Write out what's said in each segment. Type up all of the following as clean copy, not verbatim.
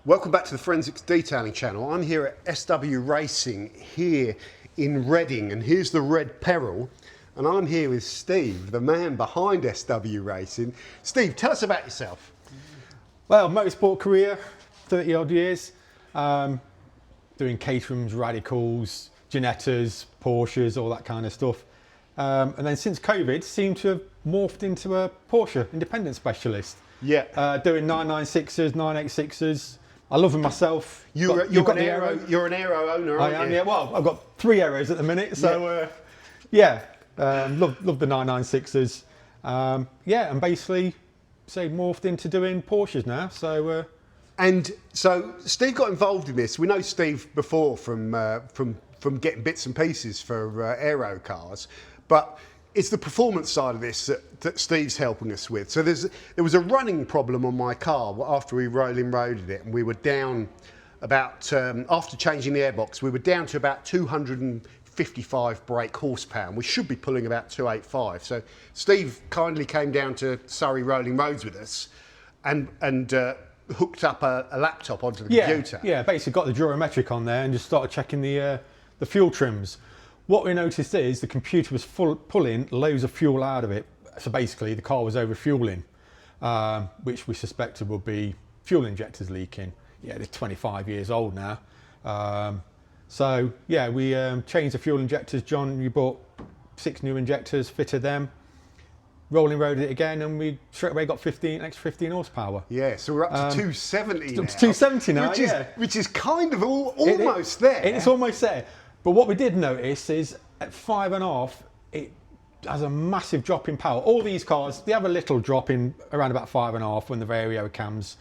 Welcome back to the Forensics Detailing channel. I'm here at SW Racing here in Reading, and here's the Red Peril, and I'm here with Steve, the man behind SW Racing. Steve, tell us about yourself. Well, motorsport career, 30 odd years, doing caterings, radicals, Ginettas, Porsches, all that kind of stuff. And then since COVID, seemed to have morphed into a Porsche independent specialist. Yeah. Doing 996s, 986s. I love them myself. You're an aero owner, aren't I am, you? yeah. Well, I've got 3 Aeros at the minute, so love the 996s. And basically, morphed into doing Porsches now. So. And so Steve got involved in this. We know Steve before from getting bits and pieces for aero cars, but it's the performance side of this that Steve's helping us with. So there was a running problem on my car after we rolling roaded it, and we were down about, after changing the airbox, we were down to about 255 brake horsepower, and we should be pulling about 285. So Steve kindly came down to Surrey Rolling Roads with us and hooked up a laptop onto the computer. Yeah, basically got the durometric on there and just started checking the fuel trims. What we noticed is the computer was pulling loads of fuel out of it. So basically the car was over fueling, which we suspected would be fuel injectors leaking. Yeah, they're 25 years old now. We changed the fuel injectors. John, you bought 6 new injectors, fitted them, rolling roaded it again, and we straight away got extra 15 horsepower. Yeah, so we're up to 270 now. Up to 270 now, which is kind of almost there. It's almost there. But what we did notice is at 5.5, it has a massive drop in power. All these cars, they have a little drop in around about 5.5 when the vario cams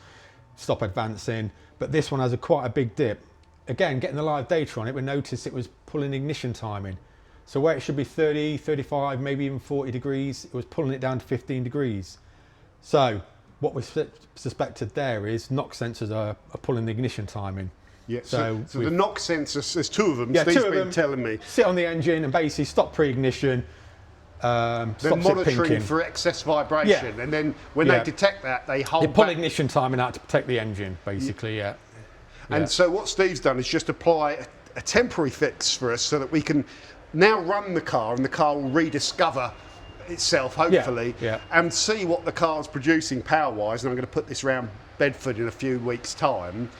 stop advancing, but this one has quite a big dip. Again, getting the live data on it, we noticed it was pulling ignition timing. So where it should be 30, 35, maybe even 40 degrees, it was pulling it down to 15 degrees. So what we suspected there is NOx sensors are pulling the ignition timing. Yeah, so the NOx sensors, there's 2 of them, yeah, Steve's been telling me. Sit on the engine and basically stop pre-ignition, they're monitoring for excess vibration, and then when they detect that, they pull ignition timing out to protect the engine, basically, And so what Steve's done is just apply a temporary fix for us so that we can now run the car, and the car will rediscover itself, hopefully, and see what the car's producing power-wise, and I'm going to put this around Bedford in a few weeks' time.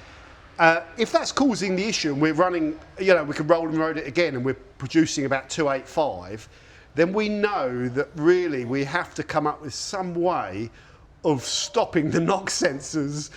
If that's causing the issue and we're running, we can roll and road it again and we're producing about 285, then we know that really we have to come up with some way of stopping the NOx sensors,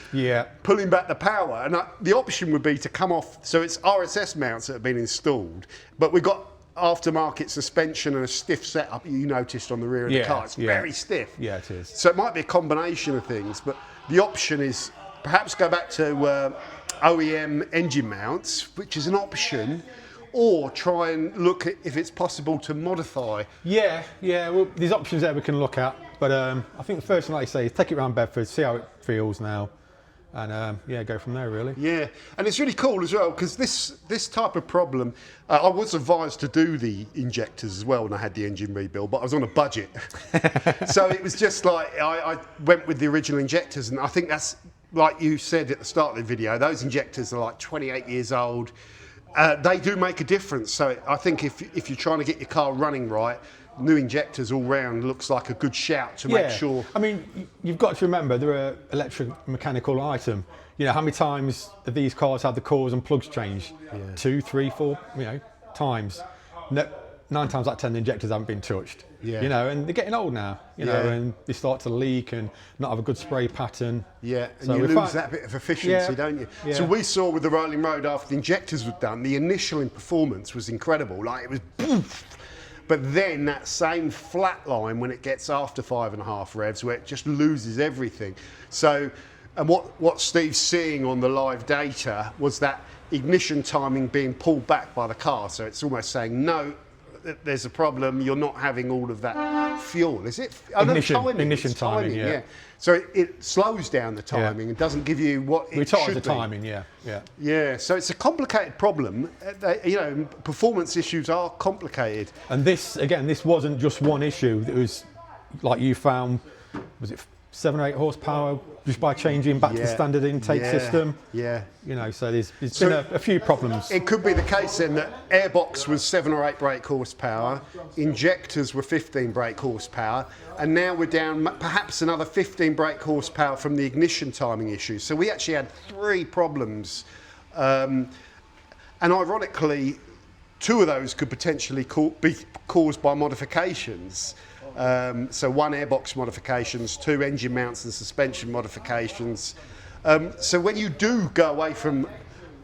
pulling back the power. And the option would be to come off, so it's RSS mounts that have been installed, but we've got aftermarket suspension and a stiff setup you noticed on the rear of the car. It's very stiff. Yeah, it is. So it might be a combination of things, but the option is perhaps go back to OEM engine mounts, which is an option, or try and look at if it's possible to modify. Well, there's options there we can look at, but I think the first thing, like I say, is take it around Bedford, see how it feels now, and go from there, really. Yeah, and it's really cool as well, because this type of problem, I was advised to do the injectors as well when I had the engine rebuild, but I was on a budget. So it was just like, I went with the original injectors, and I think that's, like you said at the start of the video, those injectors are like 28 years old. They do make a difference. So I think if you're trying to get your car running right, new injectors all round looks like a good shout to make sure. I mean, you've got to remember they're an electromechanical item. How many times have these cars had the cores and plugs changed? 2, 3, 4, times. 9 times out of 10 the injectors haven't been touched. And they're getting old now, and they start to leak and not have a good spray pattern. And so you lose that bit of efficiency, don't you? So we saw with the rolling road after the injectors were done, the initial performance was incredible. Like it was poof. But then that same flat line when it gets after 5.5 revs, where it just loses everything. So, and what Steve's seeing on the live data was that ignition timing being pulled back by the car. So it's almost saying, no, there's a problem, you're not having all of that fuel. Is it? Ignition timing, yeah. So it slows down the timing and doesn't give you what it should be. The timing, Yeah, so it's a complicated problem. Performance issues are complicated. And this wasn't just one issue. It was, like you found, was it 7 or 8 horsepower just by changing back to the standard intake system. Yeah. You know, so there's been a few problems. It could be the case then that airbox was 7 or 8 brake horsepower, injectors were 15 brake horsepower, and now we're down perhaps another 15 brake horsepower from the ignition timing issue. So we actually had 3 problems, and ironically, 2 of those could potentially be caused by modifications. So 1 airbox modifications, 2 engine mounts and suspension modifications. So when you do go away from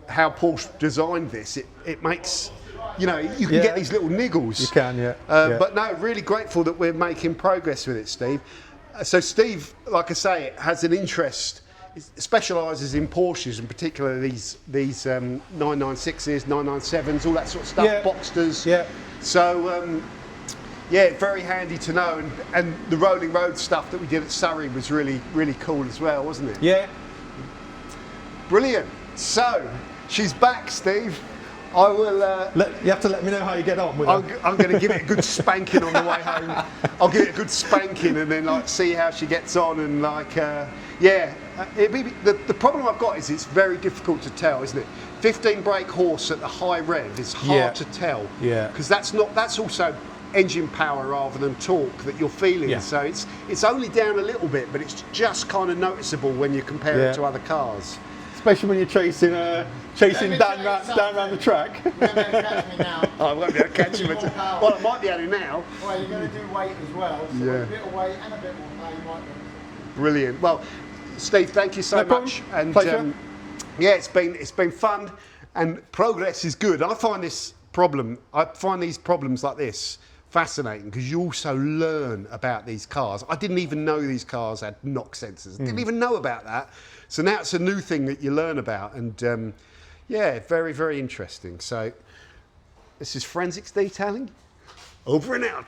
how Porsche designed this, it makes, you know, you can get these little niggles. You can, yeah. But no, really grateful that we're making progress with it, Steve. So Steve, like I say, has an interest, specialises in Porsches, in particular these 996s, 997s, all that sort of stuff, Boxsters. Yeah. So, yeah, very handy to know, and the rolling road stuff that we did at Surrey was really, really cool as well, wasn't it? Yeah. Brilliant. So, she's back, Steve. I will... you have to let me know how you get on with her. I'm going to give it a good spanking on the way home. I'll give it a good spanking and then like see how she gets on and like, the problem I've got is it's very difficult to tell, isn't it? 15 brake horse at the high rev is hard to tell. Yeah. Because that's also engine power rather than torque that you're feeling. Yeah. So it's only down a little bit, but it's just kind of noticeable when you compare it to other cars. Especially when you're chasing down around the track. You're not going to catch me now. I won't be able to catch him. Well, I might be able to now. Well, you're going to do weight as well, so a bit of weight and a bit more power, you might be. Brilliant. Well, Steve, thank you so much. And pleasure. Yeah, it's been fun, and progress is good. I find these problems like this fascinating because you also learn about these cars. I didn't even know these cars had knock sensors. Didn't even know about that. So now it's a new thing that you learn about, and yeah, very, very interesting. So this is Forensics Detailing. Over and out.